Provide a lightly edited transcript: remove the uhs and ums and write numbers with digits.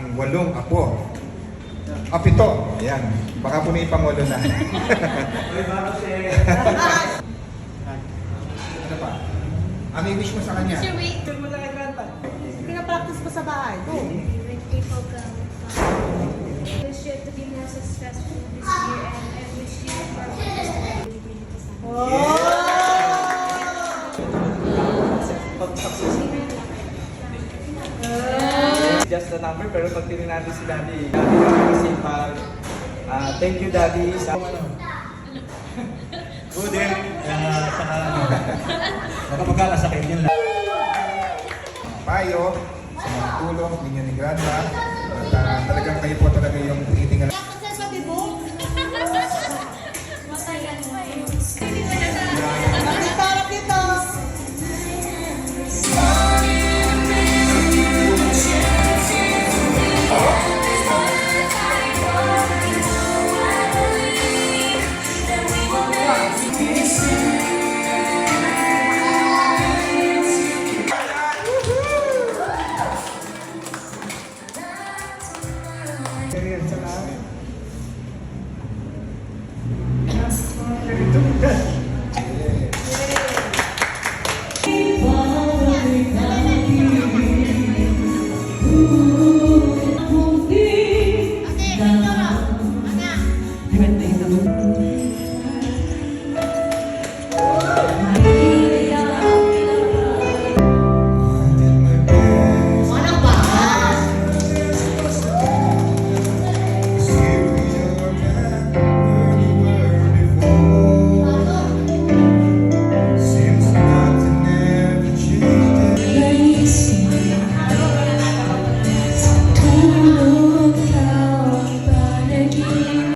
ang 8 apo. 7. Ayan. Baka po may pang-8 na. Ano pa? Ano yung wish mo sa kanya? Sir, wait. Pinapractice pa sa bahay. Go. Wish you to be more successful this year and I wish you for Just the number, pero pag tingnan natin si Daddy kasi pag thank you Daddy sa Good day. Saka baka magkakasakit yun lang. Payo sa mga tulong ninyo ni Grandma. At talagang kayo po talaga yung titingnan. Para dito. Ganito.